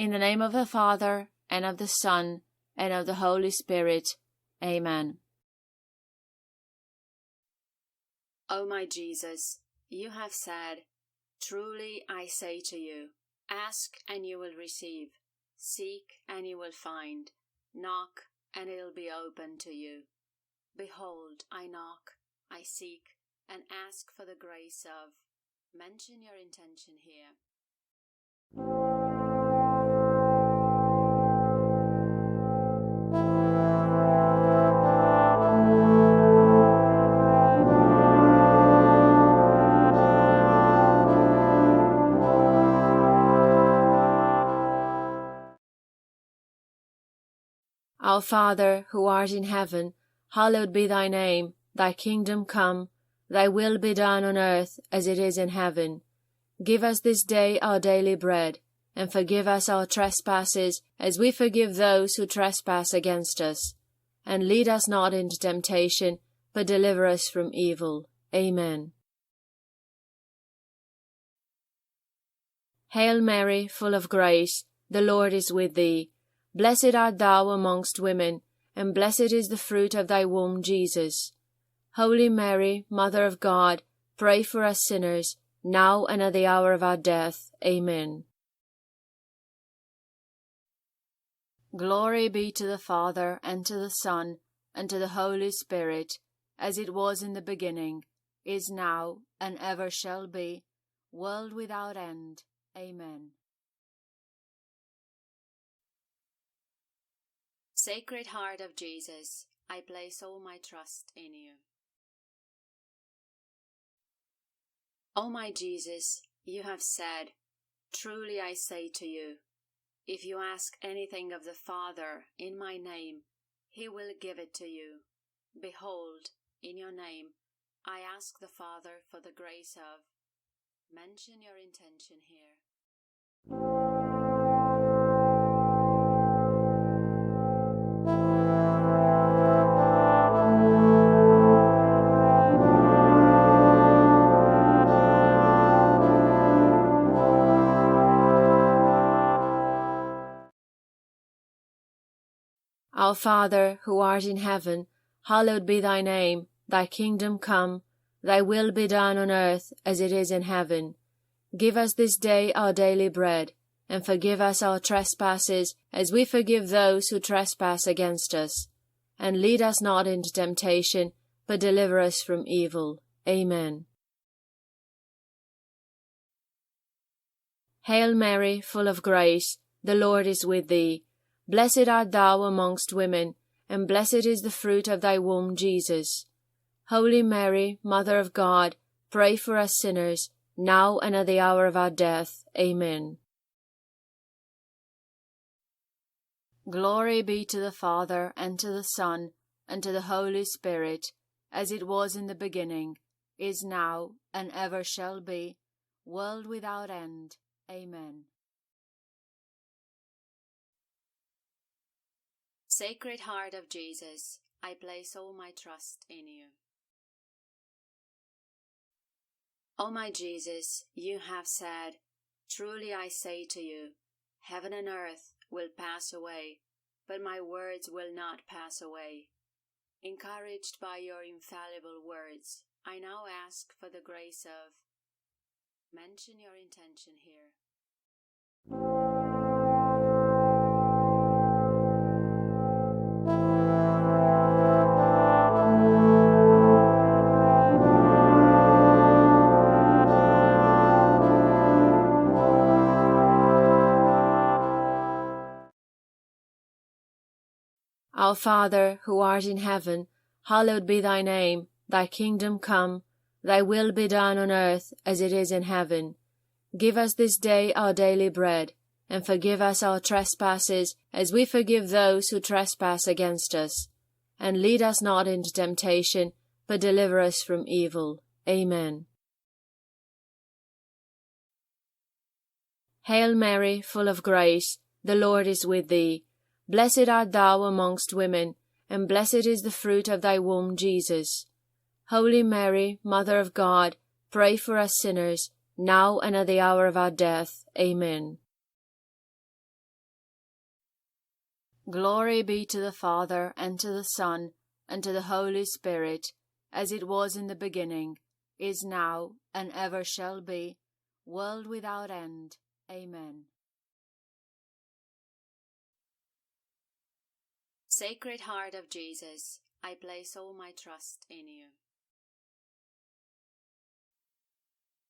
In the name of the Father, and of the Son, and of the Holy Spirit. Amen. O my Jesus, you have said, "Truly I say to you, ask and you will receive, seek and you will find, knock and it will be opened to you. Behold, I knock, I seek, and ask for the grace of." Mention your intention here. Our Father, who art in heaven, hallowed be thy name. Thy kingdom come, thy will be done on earth as it is in heaven. Give us this day our daily bread, and forgive us our trespasses as we forgive those who trespass against us. And lead us not into temptation, but deliver us from evil. Amen. Hail Mary, full of grace, the Lord is with thee. Blessed art thou amongst women, and blessed is the fruit of thy womb, Jesus. Holy Mary, Mother of God, pray for us sinners, now and at the hour of our death. Amen. Glory be to the Father, and to the Son, and to the Holy Spirit, as it was in the beginning, is now, and ever shall be, world without end. Amen. Sacred Heart of Jesus, I place all my trust in you. O my Jesus, you have said, "Truly I say to you, if you ask anything of the Father in my name, he will give it to you. Behold, in your name, I ask the Father for the grace of." Mention your intention here. Our Father, who art in heaven, hallowed be thy name. Thy kingdom come, thy will be done on earth as it is in heaven. Give us this day our daily bread, and forgive us our trespasses as we forgive those who trespass against us. And lead us not into temptation, but deliver us from evil. Amen. Hail Mary, full of grace, the Lord is with thee. Blessed art thou amongst women, and blessed is the fruit of thy womb, Jesus. Holy Mary, Mother of God, pray for us sinners, now and at the hour of our death. Amen. Glory be to the Father, and to the Son, and to the Holy Spirit, as it was in the beginning, is now, and ever shall be, world without end. Amen. Sacred Heart of Jesus, I place all my trust in you. O my Jesus, you have said, "Truly I say to you, heaven and earth will pass away, but my words will not pass away." Encouraged by your infallible words, I now ask for the grace of. Mention your intention here. Our Father, who art in heaven, hallowed be thy name. Thy kingdom come, thy will be done on earth as it is in heaven. Give us this day our daily bread, and forgive us our trespasses as we forgive those who trespass against us. And lead us not into temptation, but deliver us from evil. Amen. Hail Mary, full of grace, the Lord is with thee. Blessed art thou amongst women, and blessed is the fruit of thy womb, Jesus. Holy Mary, Mother of God, pray for us sinners, now and at the hour of our death. Amen. Glory be to the Father, and to the Son, and to the Holy Spirit, as it was in the beginning, is now, and ever shall be, world without end. Amen. Sacred Heart of Jesus, I place all my trust in you.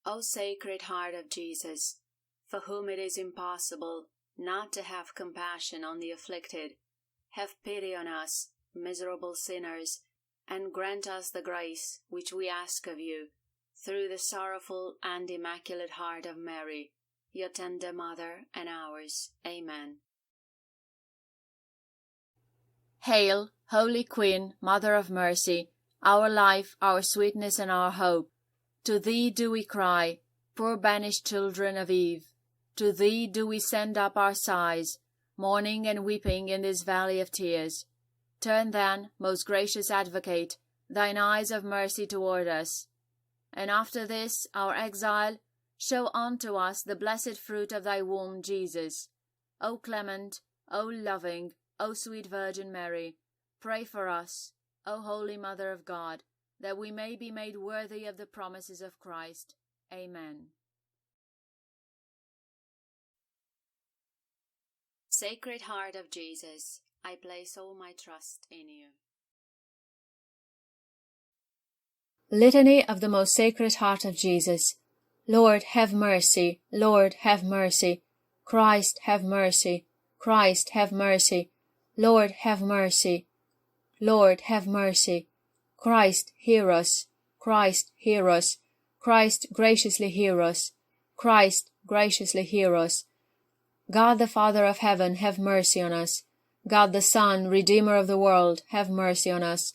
O Sacred Heart of Jesus, for whom it is impossible not to have compassion on the afflicted, have pity on us, miserable sinners, and grant us the grace which we ask of you, through the sorrowful and immaculate heart of Mary, your tender mother and ours. Amen. Hail, Holy Queen, Mother of Mercy, our life, our sweetness, and our hope. To thee do we cry, poor banished children of Eve. To thee do we send up our sighs, mourning and weeping in this valley of tears. Turn then, most gracious Advocate, thine eyes of mercy toward us. And after this, our exile, show unto us the blessed fruit of thy womb, Jesus. O clement, O loving, O sweet Virgin Mary, pray for us, O Holy Mother of God, that we may be made worthy of the promises of Christ. Amen. Sacred Heart of Jesus, I place all my trust in you. Litany of the Most Sacred Heart of Jesus. Lord, have mercy. Lord, have mercy. Christ, have mercy. Christ, have mercy. Lord, have mercy. Lord, have mercy. Christ, hear us. Christ, hear us. Christ, graciously hear us. Christ, graciously hear us. God the Father of heaven, have mercy on us. God the Son, Redeemer of the world, have mercy on us.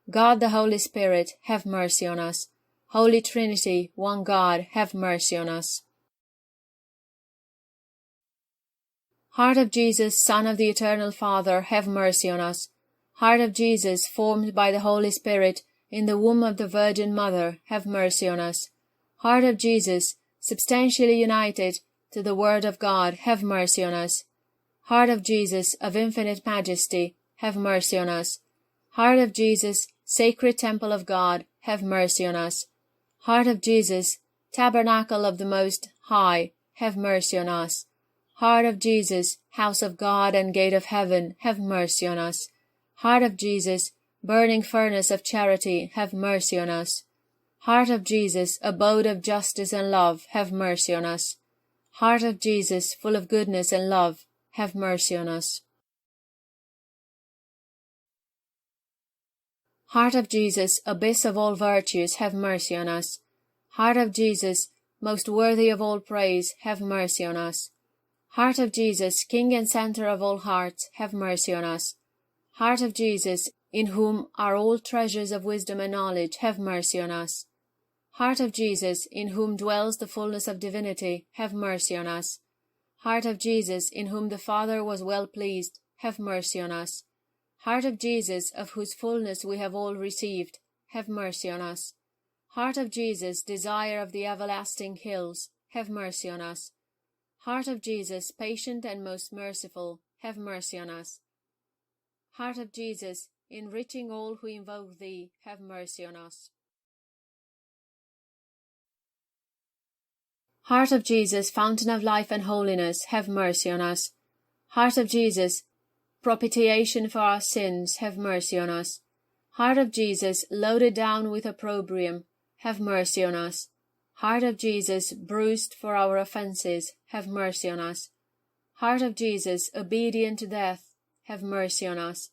God the Holy Spirit, have mercy on us. Holy Trinity, one God, have mercy on us. Heart of Jesus, Son of the Eternal Father, have mercy on us. Heart of Jesus, formed by the Holy Spirit in the womb of the Virgin Mother, have mercy on us. Heart of Jesus, substantially united to the Word of God, have mercy on us. Heart of Jesus, of infinite majesty, have mercy on us. Heart of Jesus, sacred temple of God, have mercy on us. Heart of Jesus, tabernacle of the Most High, have mercy on us. Heart of Jesus, house of God and gate of heaven, have mercy on us. Heart of Jesus, burning furnace of charity, have mercy on us. Heart of Jesus, abode of justice and love, have mercy on us. Heart of Jesus, full of goodness and love, have mercy on us. Heart of Jesus, abyss of all virtues, have mercy on us. Heart of Jesus, most worthy of all praise, have mercy on us. Heart of Jesus, King and Centre of all hearts, have mercy on us. Heart of Jesus, in whom are all treasures of wisdom and knowledge, have mercy on us. Heart of Jesus, in whom dwells the fullness of divinity, have mercy on us. Heart of Jesus, in whom the Father was well pleased, have mercy on us. Heart of Jesus, of whose fullness we have all received, have mercy on us. Heart of Jesus, desire of the everlasting hills, have mercy on us. Heart of Jesus, patient and most merciful, have mercy on us. Heart of Jesus, enriching all who invoke thee, have mercy on us. Heart of Jesus, fountain of life and holiness, have mercy on us. Heart of Jesus, propitiation for our sins, have mercy on us. Heart of Jesus, loaded down with opprobrium, have mercy on us. Heart of Jesus, bruised for our offences, have mercy on us. Heart of Jesus, obedient to death, have mercy on us.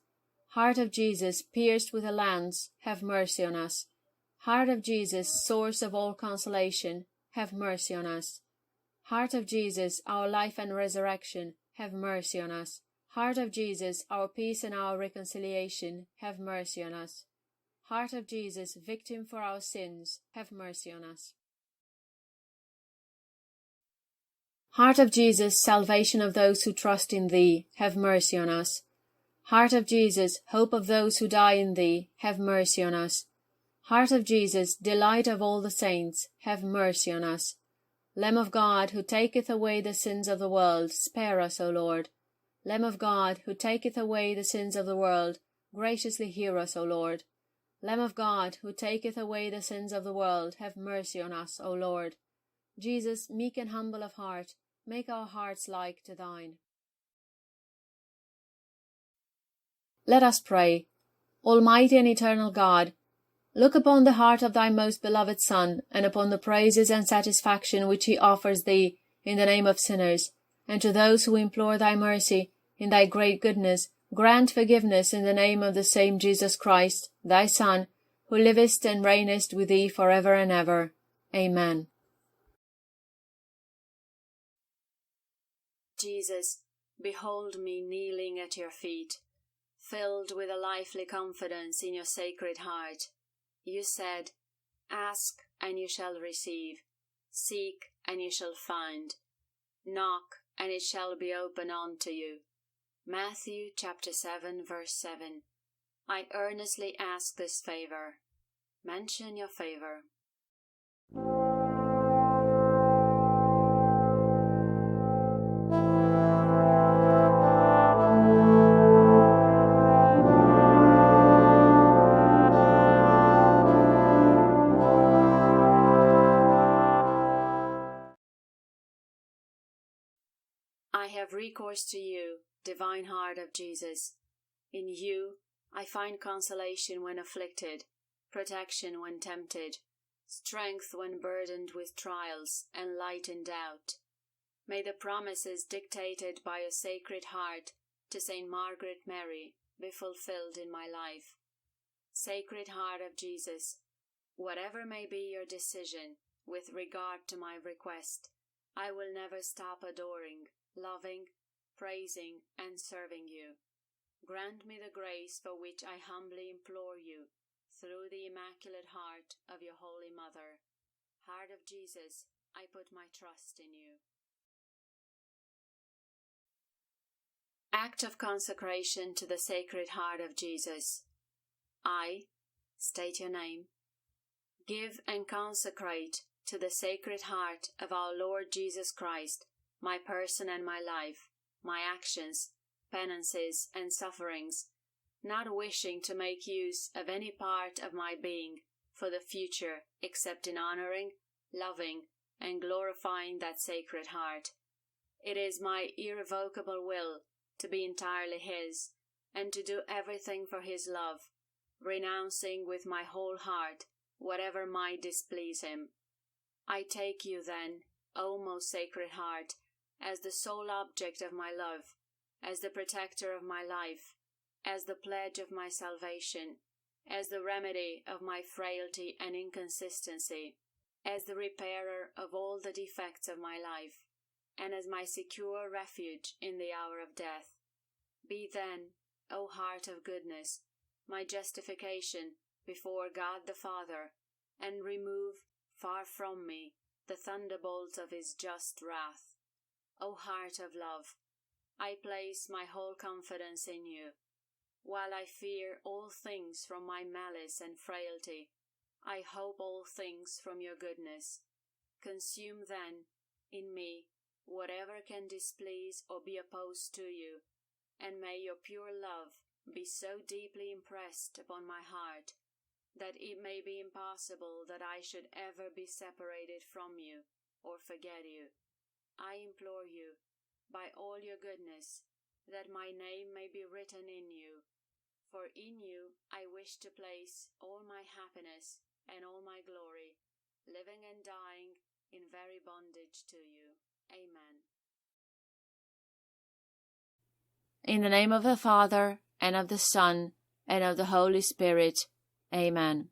Heart of Jesus, pierced with a lance, have mercy on us. Heart of Jesus, source of all consolation, have mercy on us. Heart of Jesus, our life and resurrection, have mercy on us. Heart of Jesus, our peace and our reconciliation, have mercy on us. Heart of Jesus, victim for our sins, have mercy on us. Heart of Jesus, salvation of those who trust in thee, have mercy on us. Heart of Jesus, hope of those who die in thee, have mercy on us. Heart of Jesus, delight of all the saints, have mercy on us. Lamb of God, who taketh away the sins of the world, spare us, O Lord. Lamb of God, who taketh away the sins of the world, graciously hear us, O Lord. Lamb of God, who taketh away the sins of the world, have mercy on us, O Lord. Jesus, meek and humble of heart, make our hearts like to thine. Let us pray. Almighty and eternal God, look upon the heart of thy most beloved Son, and upon the praises and satisfaction which he offers thee in the name of sinners, and to those who implore thy mercy, in thy great goodness, grant forgiveness in the name of the same Jesus Christ, thy Son, who livest and reignest with thee for ever and ever. Amen. Jesus, behold me kneeling at your feet, filled with a lively confidence in your sacred heart. You said, Ask, and you shall receive. Seek, and you shall find. Knock, and it shall be opened unto you. Matthew chapter 7, verse 7. I earnestly ask this favor. Mention your favor. I have recourse to you, divine heart of Jesus. In you I find consolation when afflicted, protection when tempted, strength when burdened with trials, and light in doubt. May the promises dictated by your sacred heart to Saint Margaret Mary be fulfilled in my life. Sacred Heart of Jesus, whatever may be your decision with regard to my request, I will never stop adoring, loving, praising, and serving you. Grant me the grace for which I humbly implore you, through the Immaculate Heart of your Holy Mother. Heart of Jesus, I put my trust in you. Act of consecration to the Sacred Heart of Jesus. I, state your name, give and consecrate to the Sacred Heart of our Lord Jesus Christ my person and my life, my actions, penances, and sufferings, not wishing to make use of any part of my being for the future except in honoring, loving, and glorifying that Sacred Heart. It is my irrevocable will to be entirely His, and to do everything for His love, renouncing with my whole heart whatever might displease Him. I take you then, O most Sacred Heart, as the sole object of my love, as the protector of my life, as the pledge of my salvation, as the remedy of my frailty and inconsistency, as the repairer of all the defects of my life, and as my secure refuge in the hour of death. Be then, O Heart of goodness, my justification before God the Father, and remove far from me the thunderbolts of His just wrath. O Heart of love, I place my whole confidence in you. While I fear all things from my malice and frailty, I hope all things from your goodness. Consume then, in me, whatever can displease or be opposed to you, and may your pure love be so deeply impressed upon my heart, that it may be impossible that I should ever be separated from you, or forget you. I implore you, by all your goodness, that my name may be written in you, for in you I wish to place all my happiness and all my glory, living and dying in very bondage to you. Amen. In the name of the Father, and of the Son, and of the Holy Spirit. Amen.